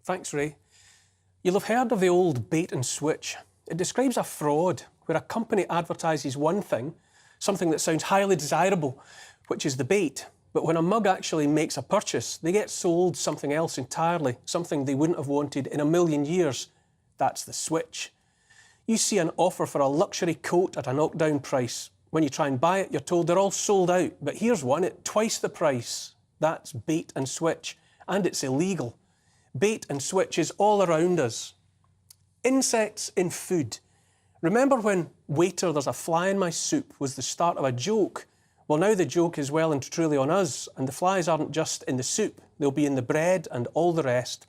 Thanks, Ray. You'll have heard of the old bait and switch. It describes a fraud where a company advertises one thing, something that sounds highly desirable, which is the bait. But when a mug actually makes a purchase, they get sold something else entirely, something they wouldn't have wanted in a million years. That's the switch. You see an offer for a luxury coat at a knockdown price. When you try and buy it, you're told they're all sold out, but here's one at twice the price. That's bait and switch, and it's illegal. Bait and switch is all around us. Insects in food. Remember when "waiter, there's a fly in my soup" was the start of a joke? Well, now the joke is well and truly on us, and the flies aren't just in the soup, they'll be in the bread and all the rest.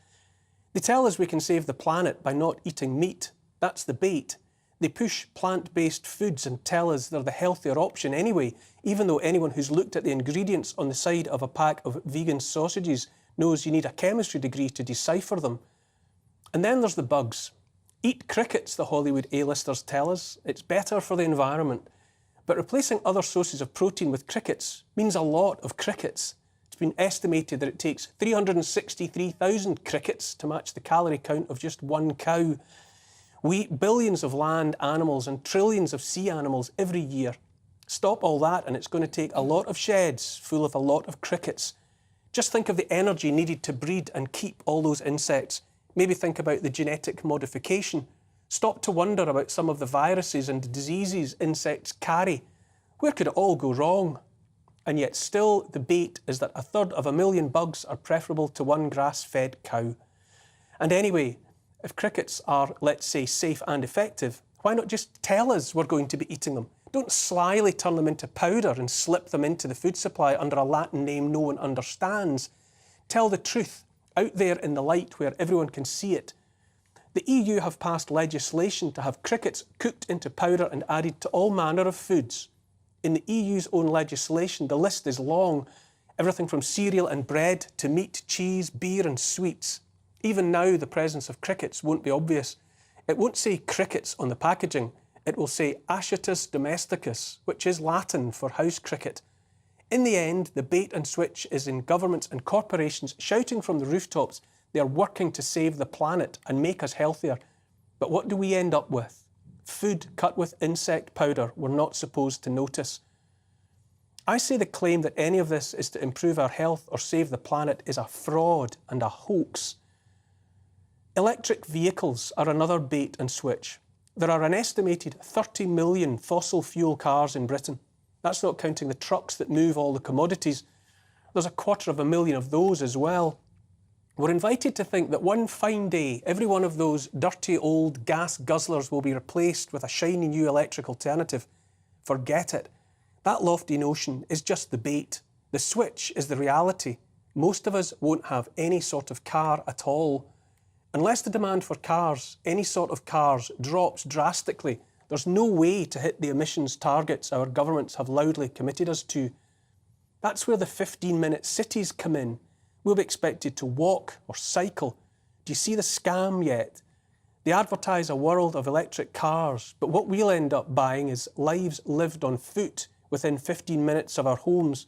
They tell us we can save the planet by not eating meat. That's the bait. They push plant-based foods and tell us they're the healthier option anyway, even though anyone who's looked at the ingredients on the side of a pack of vegan sausages knows you need a chemistry degree to decipher them. And then there's the bugs. Eat crickets, the Hollywood A-listers tell us. It's better for the environment. But replacing other sources of protein with crickets means a lot of crickets. It's been estimated that it takes 363,000 crickets to match the calorie count of just one cow. We eat billions of land animals and trillions of sea animals every year. Stop all that and it's going to take a lot of sheds full of a lot of crickets. Just think of the energy needed to breed and keep all those insects. Maybe think about the genetic modification. Stop to wonder about some of the viruses and diseases insects carry. Where could it all go wrong? And yet still the bait is that 1/3 of a million bugs are preferable to one grass-fed cow. And anyway, if crickets are, let's say, safe and effective, why not just tell us we're going to be eating them? Don't slyly turn them into powder and slip them into the food supply under a Latin name no one understands. Tell the truth, out there in the light where everyone can see it. The EU have passed legislation to have crickets cooked into powder and added to all manner of foods. In the EU's own legislation, the list is long. Everything from cereal and bread to meat, cheese, beer and sweets. Even now, the presence of crickets won't be obvious. It won't say crickets on the packaging. It will say Ascitus domesticus, which is Latin for house cricket. In the end, the bait and switch is in governments and corporations shouting from the rooftops they are working to save the planet and make us healthier. But what do we end up with? Food cut with insect powder we're not supposed to notice. I say the claim that any of this is to improve our health or save the planet is a fraud and a hoax. Electric vehicles are another bait and switch. There are an estimated 30 million fossil fuel cars in Britain. That's not counting the trucks that move all the commodities. There's 250,000 of those as well. We're invited to think that one fine day, every one of those dirty old gas guzzlers will be replaced with a shiny new electric alternative. Forget it. That lofty notion is just the bait. The switch is the reality. Most of us won't have any sort of car at all. Unless the demand for cars, any sort of cars, drops drastically, there's no way to hit the emissions targets our governments have loudly committed us to. That's where the 15-minute cities come in. We'll be expected to walk or cycle. Do you see the scam yet? They advertise a world of electric cars, but what we'll end up buying is lives lived on foot within 15 minutes of our homes.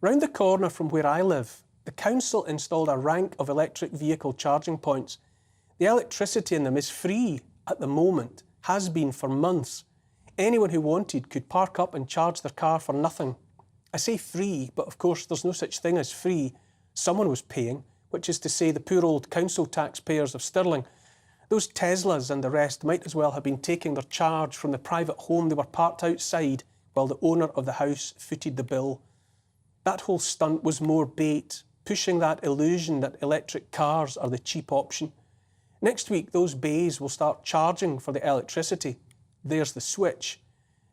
Round the corner from where I live, the council installed a rank of electric vehicle charging points. The electricity in them is free at the moment, has been for months. Anyone who wanted could park up and charge their car for nothing. I say free, but of course there's no such thing as free. Someone was paying, which is to say the poor old council taxpayers of Stirling. Those Teslas and the rest might as well have been taking their charge from the private home they were parked outside while the owner of the house footed the bill. That whole stunt was more bait, pushing that illusion that electric cars are the cheap option. Next week, those bays will start charging for the electricity. There's the switch.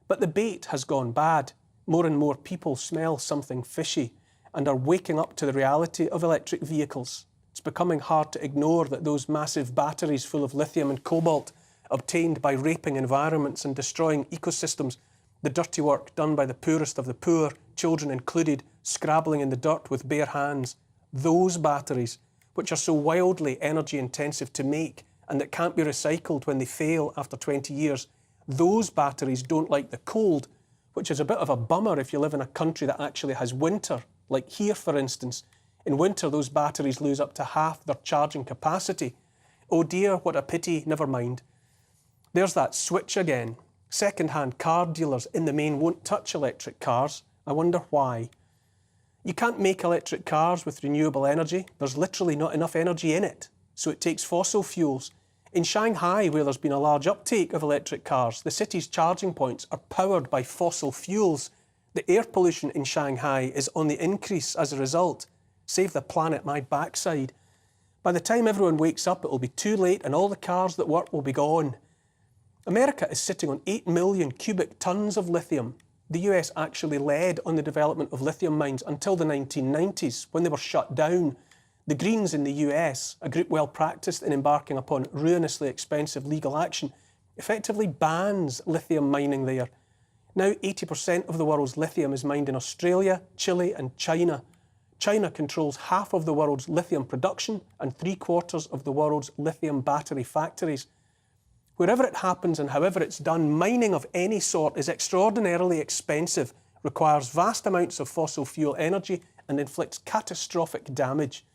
But the bait has gone bad. More and more people smell something fishy and are waking up to the reality of electric vehicles. It's becoming hard to ignore that those massive batteries full of lithium and cobalt, obtained by raping environments and destroying ecosystems, the dirty work done by the poorest of the poor, children included, scrabbling in the dirt with bare hands. Those batteries, which are so wildly energy intensive to make and that can't be recycled when they fail after 20 years, those batteries don't like the cold, which is a bit of a bummer if you live in a country that actually has winter, like here for instance. In winter, those batteries lose up to half their charging capacity. Oh dear, what a pity, never mind. There's that switch again. Second-hand car dealers in the main won't touch electric cars. I wonder why. You can't make electric cars with renewable energy. There's literally not enough energy in it, so it takes fossil fuels. In Shanghai, where there's been a large uptake of electric cars, the city's charging points are powered by fossil fuels. The air pollution in Shanghai is on the increase as a result. Save the planet, my backside. By the time everyone wakes up, it will be too late and all the cars that work will be gone. America is sitting on 8 million cubic tons of lithium. The US actually led on the development of lithium mines until the 1990s, when they were shut down. The Greens in the US, a group well practiced in embarking upon ruinously expensive legal action, effectively bans lithium mining there. Now 80% of the world's lithium is mined in Australia, Chile and China. China controls half of the world's lithium production and 3/4 of the world's lithium battery factories. Wherever it happens and however it's done, mining of any sort is extraordinarily expensive, requires vast amounts of fossil fuel energy and inflicts catastrophic damage.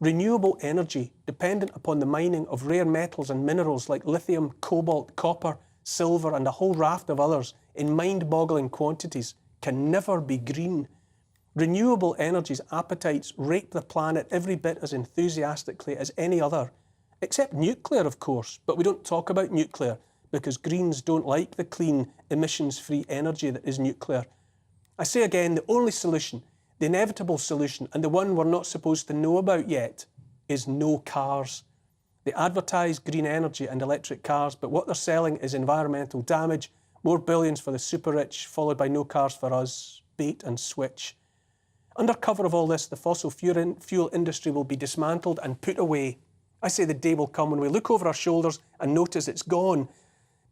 Renewable energy, dependent upon the mining of rare metals and minerals like lithium, cobalt, copper, silver and a whole raft of others in mind-boggling quantities, can never be green. Renewable energy's appetites rape the planet every bit as enthusiastically as any other. Except nuclear, of course, but we don't talk about nuclear because Greens don't like the clean, emissions-free energy that is nuclear. I say again, the only solution, the inevitable solution, and the one we're not supposed to know about yet, is no cars. They advertise green energy and electric cars, but what they're selling is environmental damage, more billions for the super rich, followed by no cars for us, bait and switch. Under cover of all this, the fossil fuel industry will be dismantled and put away. I say the day will come when we look over our shoulders and notice it's gone.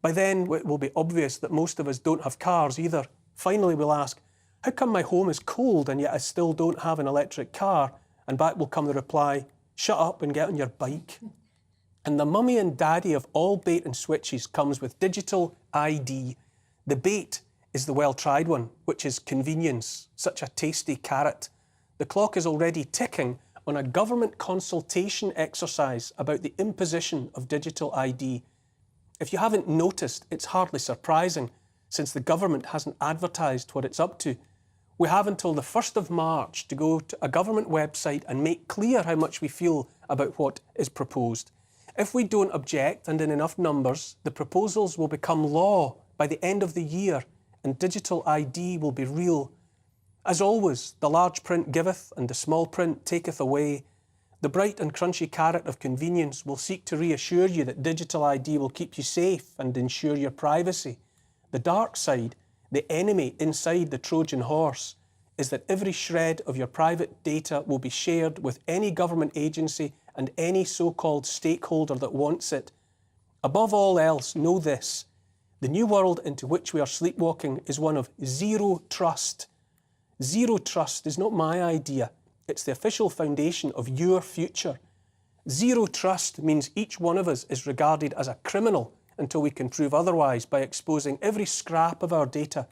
By then, it will be obvious that most of us don't have cars either. Finally, we'll ask, how come my home is cold and yet I still don't have an electric car? And back will come the reply, shut up and get on your bike. And the mummy and daddy of all bait and switches comes with digital ID. The bait is the well-tried one, which is convenience, such a tasty carrot. The clock is already ticking on a government consultation exercise about the imposition of digital ID. If you haven't noticed, it's hardly surprising, since the government hasn't advertised what it's up to. We have until the 1st of March to go to a government website and make clear how much we feel about what is proposed. If we don't object, and in enough numbers, the proposals will become law by the end of the year, and digital ID will be real. As always, the large print giveth and the small print taketh away. The bright and crunchy carrot of convenience will seek to reassure you that digital ID will keep you safe and ensure your privacy. The dark side, the enemy inside the Trojan horse, is that every shred of your private data will be shared with any government agency and any so-called stakeholder that wants it. Above all else, know this: the new world into which we are sleepwalking is one of zero trust. Zero trust is not my idea. It's the official foundation of your future. Zero trust means each one of us is regarded as a criminal until we can prove otherwise by exposing every scrap of our data.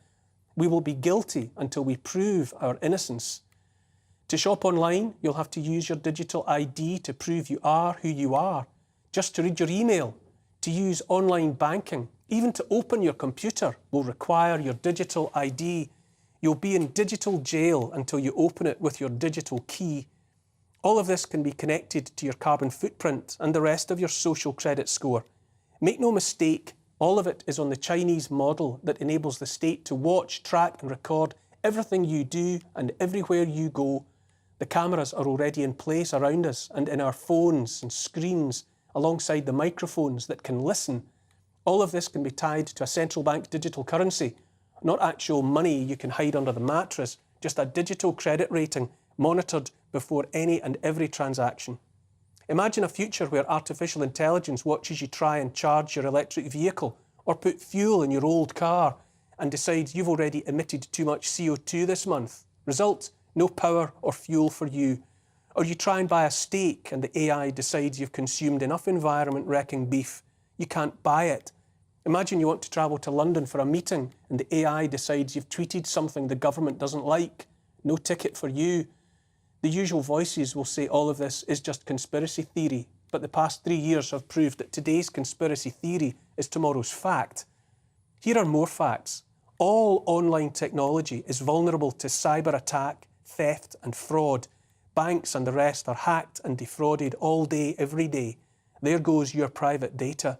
We will be guilty until we prove our innocence. To shop online, you'll have to use your digital ID to prove you are who you are. Just to read your email, to use online banking, even to open your computer will require your digital ID. You'll be in digital jail until you open it with your digital key. All of this can be connected to your carbon footprint and the rest of your social credit score. Make no mistake, all of it is on the Chinese model that enables the state to watch, track and record everything you do and everywhere you go. The cameras are already in place around us and in our phones and screens, alongside the microphones that can listen. All of this can be tied to a central bank digital currency, not actual money you can hide under the mattress, just a digital credit rating monitored before any and every transaction. Imagine a future where artificial intelligence watches you try and charge your electric vehicle or put fuel in your old car and decides you've already emitted too much CO2 this month. Result, no power or fuel for you. Or you try and buy a steak and the AI decides you've consumed enough environment-wrecking beef. You can't buy it. Imagine you want to travel to London for a meeting and the AI decides you've tweeted something the government doesn't like. No ticket for you. The usual voices will say all of this is just conspiracy theory, but the past 3 years have proved that today's conspiracy theory is tomorrow's fact. Here are more facts. All online technology is vulnerable to cyber attack, theft and fraud. Banks and the rest are hacked and defrauded all day, every day. There goes your private data.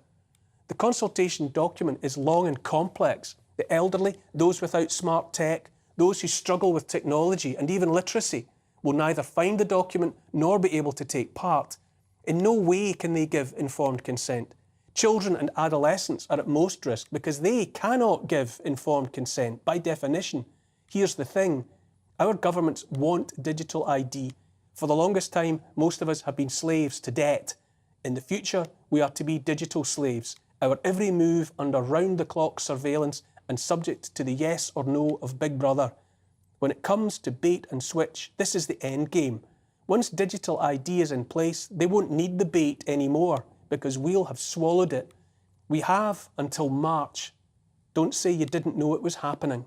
The consultation document is long and complex. The elderly, those without smart tech, those who struggle with technology and even literacy will neither find the document nor be able to take part. In no way can they give informed consent. Children and adolescents are at most risk because they cannot give informed consent by definition. Here's the thing. Our governments want digital ID. For the longest time, most of us have been slaves to debt. In the future, we are to be digital slaves, our every move under round-the-clock surveillance and subject to the yes or no of Big Brother. When it comes to bait and switch, this is the end game. Once digital ID is in place, they won't need the bait anymore because we'll have swallowed it. We have until March. Don't say you didn't know it was happening.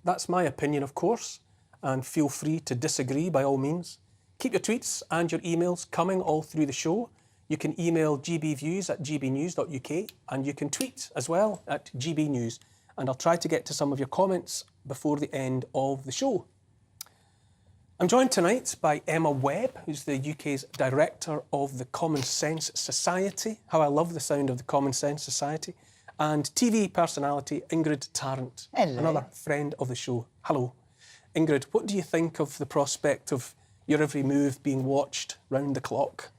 That's my opinion, of course, and feel free to disagree by all means. Keep your tweets and your emails coming all through the show. You can email gbviews@gbnews.uk and you can tweet as well at gbnews. And I'll try to get to some of your comments before the end of the show. I'm joined tonight by Emma Webb, who's the UK's Director of the Common Sense Society. How I love the sound of the Common Sense Society. And TV personality Ingrid Tarrant, Hello. Another friend of the show. Hello. Ingrid, what do you think of the prospect of your every move being watched round the clock?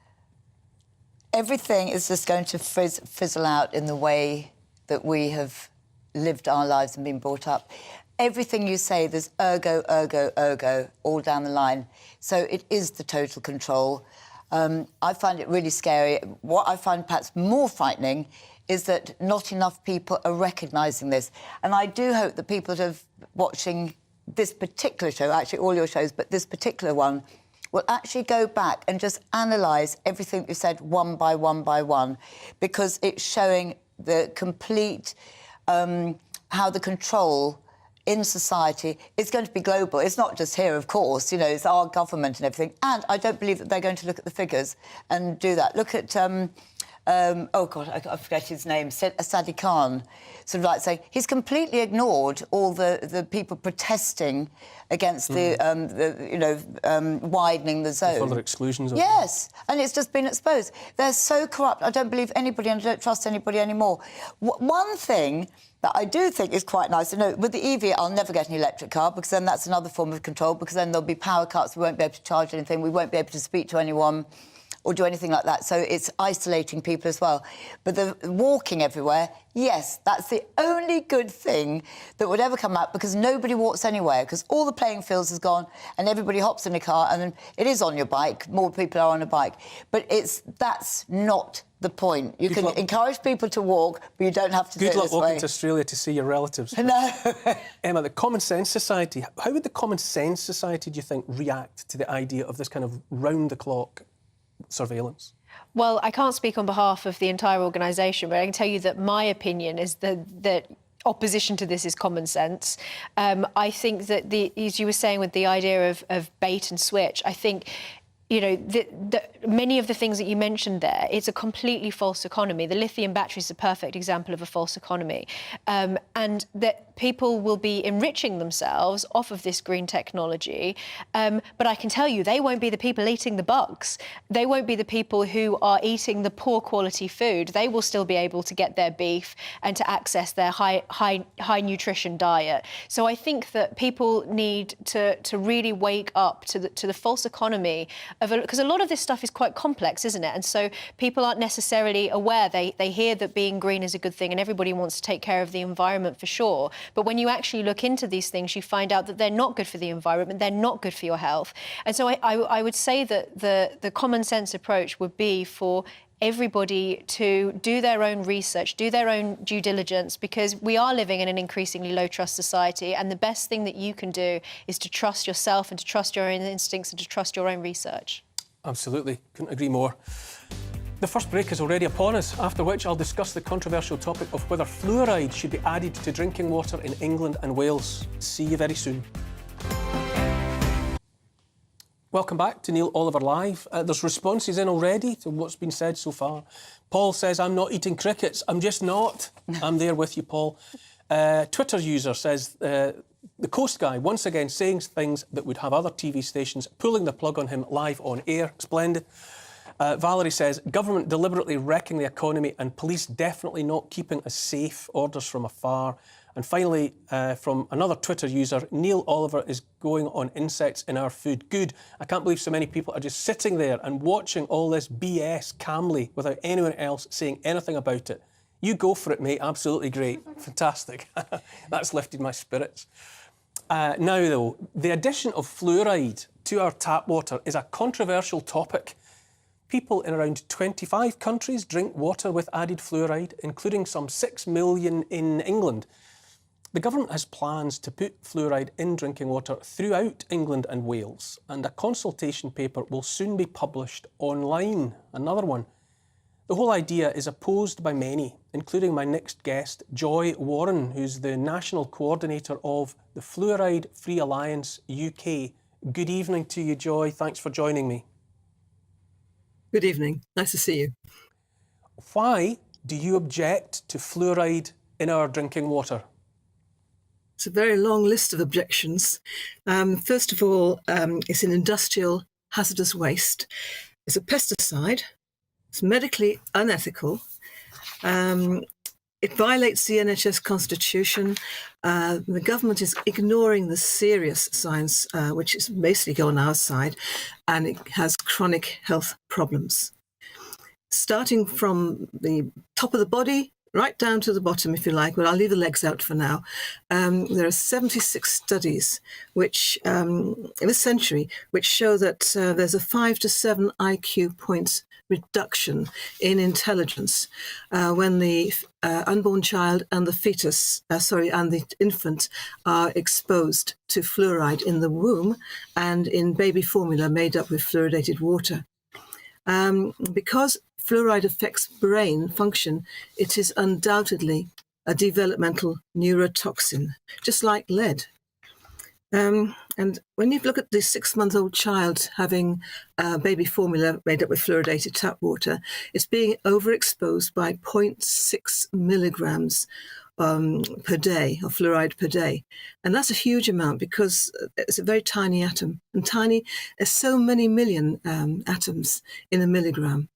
Everything is just going to fizzle out in the way that we have lived our lives and been brought up. Everything you say, there's ergo, ergo, ergo, all down the line. So it is the total control. I find it really scary. What I find perhaps more frightening is that not enough people are recognising this. And I do hope that people that are watching this particular show, actually all your shows, but this particular one, will actually go back and just analyse everything you said one by one by one, because it's showing the complete, how the control in society is going to be global. It's not just here, of course, you know, it's our government and everything. And I don't believe that they're going to look at the figures and do that. Look at, oh, God, I forget his name, Sadiq Khan, sort of like saying he's completely ignored all the people protesting against the widening the zone. Further exclusions. Yes, and it's just been exposed. They're so corrupt. I don't believe anybody and I don't trust anybody anymore. One thing that I do think is quite nice, you know, with the EV, I'll never get an electric car because then that's another form of control, because then there'll be power cuts, we won't be able to charge anything, we won't be able to speak to anyone or do anything like that. So it's isolating people as well. But the walking everywhere, yes, that's the only good thing that would ever come out, because nobody walks anywhere, because all the playing fields is gone and everybody hops in a car, and then it is on your bike, more people are on a bike. But that's not the point. You can encourage people to walk, but you don't have to do it this way. Good luck walking to Australia to see your relatives. No. Emma, the Common Sense Society, how would the Common Sense Society, do you think, react to the idea of this kind of round-the-clock surveillance? Well, I can't speak on behalf of the entire organisation, but I can tell you that my opinion is that opposition to this is common sense. I think that, as you were saying with the idea of bait and switch, I think, you know, many of the things that you mentioned there, it's a completely false economy. The lithium battery is a perfect example of a false economy. And that people will be enriching themselves off of this green technology. But I can tell you, they won't be the people eating the bugs. They won't be the people who are eating the poor quality food. They will still be able to get their beef and to access their high nutrition diet. So I think that people need to really wake up to the false economy, because a lot of this stuff is quite complex, isn't it? And so people aren't necessarily aware. They hear that being green is a good thing and everybody wants to take care of the environment for sure. But when you actually look into these things, you find out that they're not good for the environment, they're not good for your health. And so I would say that the common sense approach would be for everybody to do their own research, do their own due diligence, because we are living in an increasingly low-trust society, and the best thing that you can do is to trust yourself and to trust your own instincts and to trust your own research. Absolutely. Couldn't agree more. The first break is already upon us, after which I'll discuss the controversial topic of whether fluoride should be added to drinking water in England and Wales. See you very soon. Welcome back to Neil Oliver Live. There's responses in already to what's been said so far. Paul says, I'm not eating crickets. I'm just not. I'm there with you, Paul. Twitter user says, the Coast Guy, once again, saying things that would have other TV stations pulling the plug on him live on air. Splendid. Valerie says, government deliberately wrecking the economy and police definitely not keeping us safe, orders from afar. And finally, from another Twitter user, Neil Oliver is going on insects in our food. Good. I can't believe so many people are just sitting there and watching all this BS calmly without anyone else saying anything about it. You go for it, mate. Absolutely great. Fantastic. That's lifted my spirits. Now, though, the addition of fluoride to our tap water is a controversial topic. People in around 25 countries drink water with added fluoride, including some 6 million in England. The government has plans to put fluoride in drinking water throughout England and Wales, and a consultation paper will soon be published online. Another one. The whole idea is opposed by many, including my next guest, Joy Warren, who's the national coordinator of the Fluoride Free Alliance UK. Good evening to you, Joy. Thanks for joining me. Good evening. Nice to see you. Why do you object to fluoride in our drinking water? It's a very long list of objections. First of all, it's an industrial hazardous waste. It's a pesticide. It's medically unethical. It violates the NHS constitution. The government is ignoring the serious science, which is basically on our side, and it has chronic health problems. Starting from the top of the body, right down to the bottom, if you like, but I'll leave the legs out for now. There are 76 studies which, in a century, which show that there's a 5 to 7 IQ points reduction in intelligence when the unborn child and the fetus, and the infant are exposed to fluoride in the womb and in baby formula made up with fluoridated water. Because fluoride affects brain function, it is undoubtedly a developmental neurotoxin, just like lead. And when you look at the 6-month-old child having baby formula made up with fluoridated tap water, it's being overexposed by 0.6 milligrams per day of fluoride per day. And that's a huge amount because it's a very tiny atom. And tiny, there's so many million atoms in a milligram.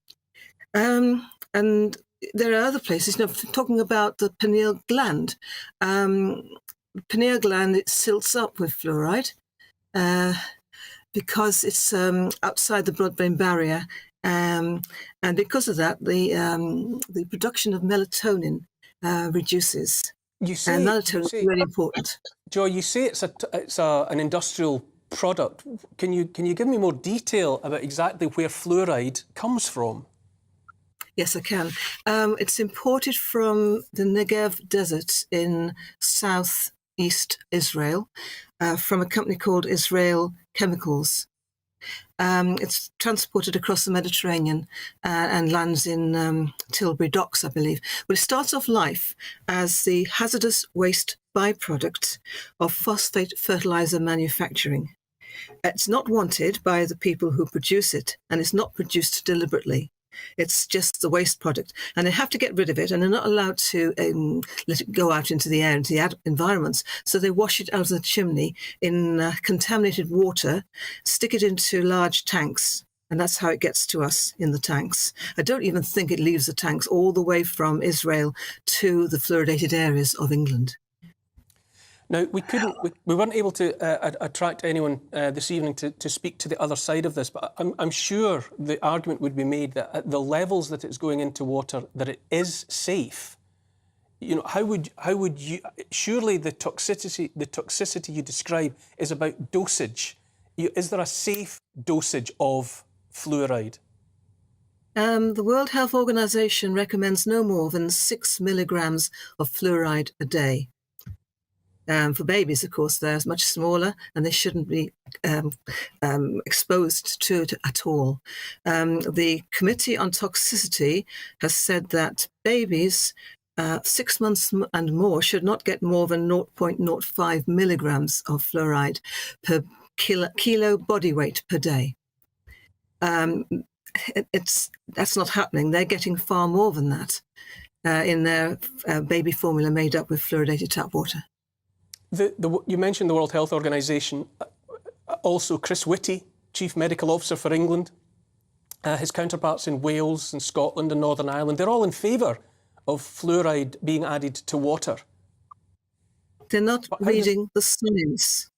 And there are other places, talking about the pineal gland. Pineal gland, it silts up with fluoride because it's outside the blood-brain barrier. And because of that, the production of melatonin reduces. And melatonin is really important. Joy, you say it's an industrial product. Can you give me more detail about exactly where fluoride comes from? Yes, I can. It's imported from the Negev Desert in southeast Israel from a company called Israel Chemicals. It's transported across the Mediterranean and lands in Tilbury Docks, I believe. But it starts off life as the hazardous waste byproduct of phosphate fertilizer manufacturing. It's not wanted by the people who produce it, and it's not produced deliberately. It's just the waste product, and they have to get rid of it, and they're not allowed to let it go out into the air, into the environments. So they wash it out of the chimney in contaminated water, stick it into large tanks, and that's how it gets to us in the tanks. I don't even think it leaves the tanks all the way from Israel to the fluoridated areas of England. Now, we weren't able to attract anyone this evening to speak to the other side of this, but I'm sure the argument would be made that at the levels that it's going into water, that it is safe. You know, how would you? Surely the toxicity you describe is about dosage. Is there a safe dosage of fluoride? The World Health Organization recommends no more than 6 milligrams of fluoride a day. For babies, of course, they're much smaller and they shouldn't be exposed to it at all. The Committee on Toxicity has said that babies 6 months and more should not get more than 0.05 milligrams of fluoride per kilo body weight per day. That's not happening. They're getting far more than that in their baby formula made up with fluoridated tap water. You mentioned the World Health Organization. Also, Chris Whitty, Chief Medical Officer for England, his counterparts in Wales and Scotland and Northern Ireland, they're all in favour of fluoride being added to water. They're not reading the science.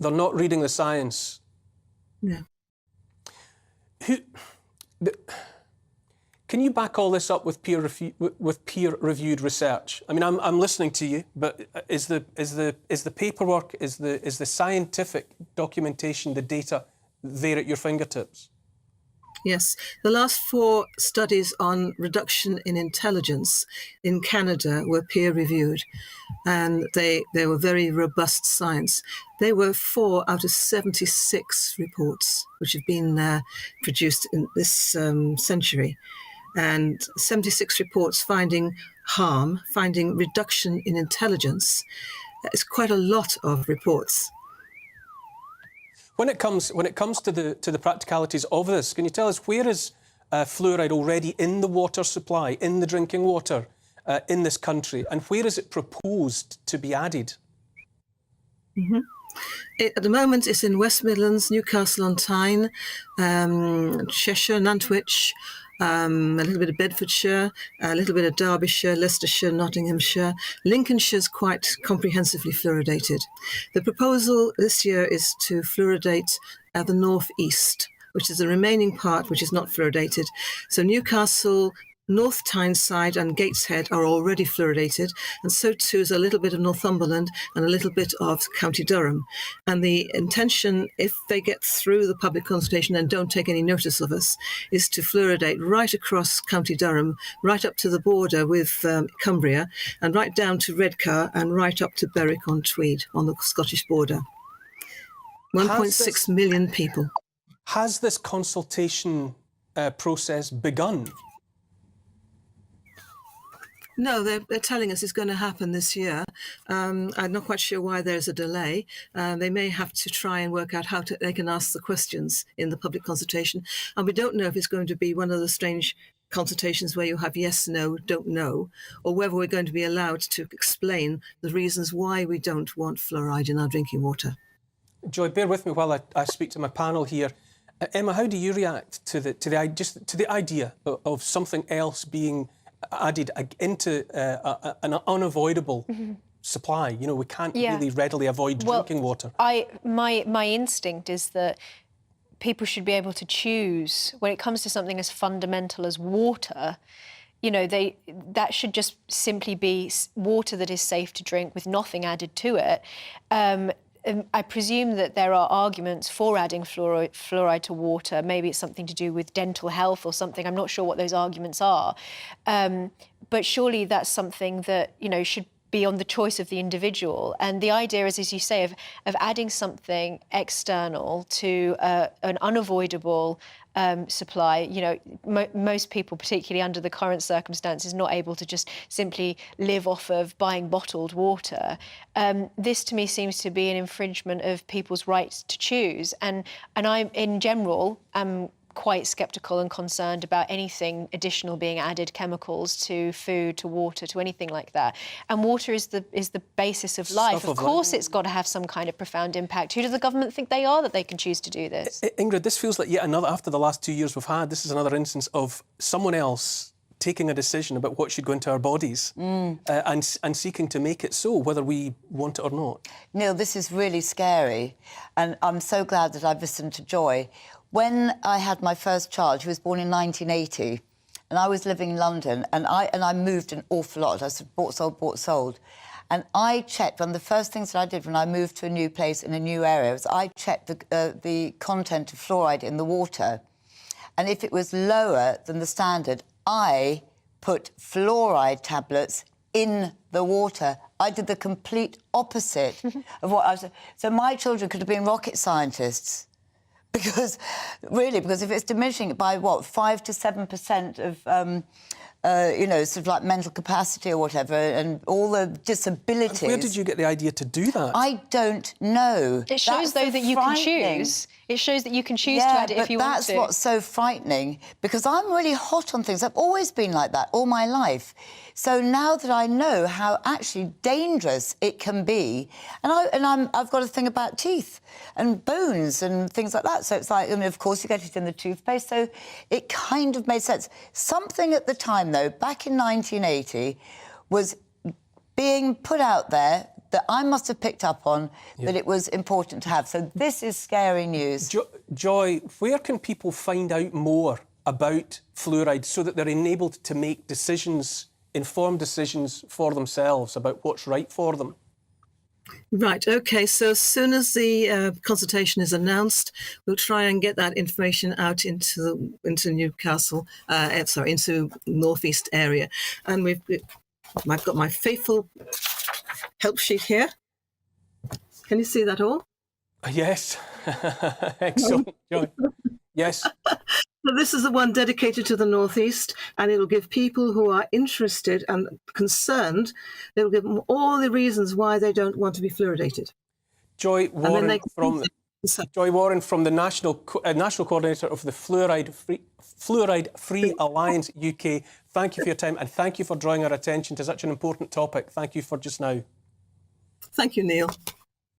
They're not reading the science. No. Can you back all this up with peer-reviewed research? I mean, I'm listening to you, but is the paperwork, is the scientific documentation, the data there at your fingertips? Yes. The last 4 studies on reduction in intelligence in Canada were peer-reviewed, and they were very robust science. They were 4 out of 76 reports which have been produced in this century, and 76 reports finding harm, finding reduction in intelligence. It's quite a lot of reports. When it comes to the practicalities of this, can you tell us where is fluoride already in the water supply, in the drinking water in this country, and where is it proposed to be added? Mm-hmm. At the moment, it's in West Midlands, Newcastle-on-Tyne, Cheshire, Nantwich, a little bit of Bedfordshire, a little bit of Derbyshire, Leicestershire, Nottinghamshire. Lincolnshire's quite comprehensively fluoridated. The proposal this year is to fluoridate the North East, which is the remaining part which is not fluoridated. So Newcastle, North Tyneside and Gateshead are already fluoridated, and so too is a little bit of Northumberland and a little bit of County Durham. And the intention, if they get through the public consultation and don't take any notice of us, is to fluoridate right across County Durham, right up to the border with Cumbria, and right down to Redcar and right up to Berwick-on-Tweed on the Scottish border. 1.6 million people. Has this consultation process begun? No, they're telling us it's going to happen this year. I'm not quite sure why there's a delay. They may have to try and work out how they can ask the questions in the public consultation. And we don't know if it's going to be one of the strange consultations where you have yes, no, don't know, or whether we're going to be allowed to explain the reasons why we don't want fluoride in our drinking water. Joy, bear with me while I speak to my panel here. Emma, how do you react to the idea of something else being added into an unavoidable supply? You know, we can't really readily avoid drinking water. My instinct is that people should be able to choose when it comes to something as fundamental as water. You know, that should just simply be water that is safe to drink with nothing added to it. I presume that there are arguments for adding fluoride to water. Maybe it's something to do with dental health or something. I'm not sure what those arguments are. But surely that's something that, you know, should be on the choice of the individual. And the idea is, as you say, of adding something external to an unavoidable supply. You know, most people, particularly under the current circumstances, not able to just simply live off of buying bottled water. This, to me, seems to be an infringement of people's rights to choose. And I, in general, am quite sceptical and concerned about anything additional being added, chemicals to food, to water, to anything like that. And water is the basis of life. Of course, it's got to have some kind of profound impact. Who does the government think they are that they can choose to do this? Ingrid, this feels like yet another, after the last 2 years we've had, this is another instance of someone else taking a decision about what should go into our bodies and seeking to make it so, whether we want it or not. Neil, this is really scary, and I'm so glad that I've listened to Joy. When I had my first child, who was born in 1980, and I was living in London, and I moved an awful lot. I said, bought, sold. And I checked, one of the first things that I did when I moved to a new place in a new area was I checked the content of fluoride in the water. And if it was lower than the standard, I put fluoride tablets in the water. I did the complete opposite of what I was... So my children could have been rocket scientists. Because if it's diminishing by, 5 to 7% of, sort of like mental capacity or whatever, and all the disabilities... And where did you get the idea to do that? I don't know. It shows, though, that you can choose. It shows that you can choose to add it if you want to. That's what's so frightening, because I'm really hot on things. I've always been like that all my life. So now that I know how actually dangerous it can be, I've got a thing about teeth and bones and things like that. So it's like, of course, you get it in the toothpaste. So it kind of made sense. Something at the time, though, back in 1980, was being put out there that I must have picked up on, that it was important to have. So this is scary news. Joy, where can people find out more about fluoride so that they're enabled to make decisions, informed decisions for themselves about what's right for them? Right, OK, so as soon as the consultation is announced, we'll try and get that information out into Newcastle, into North East area. And I've got my faithful help sheet here. Can you see that all? Yes. Excellent, Joy. Yes. So this is the one dedicated to the North East, and it'll give people who are interested and concerned, it'll give them all the reasons why they don't want to be fluoridated. Joy Warren from the National Coordinator of the Fluoride Free Alliance UK. Thank you for your time, and thank you for drawing our attention to such an important topic. Thank you for just now. Thank you, Neil.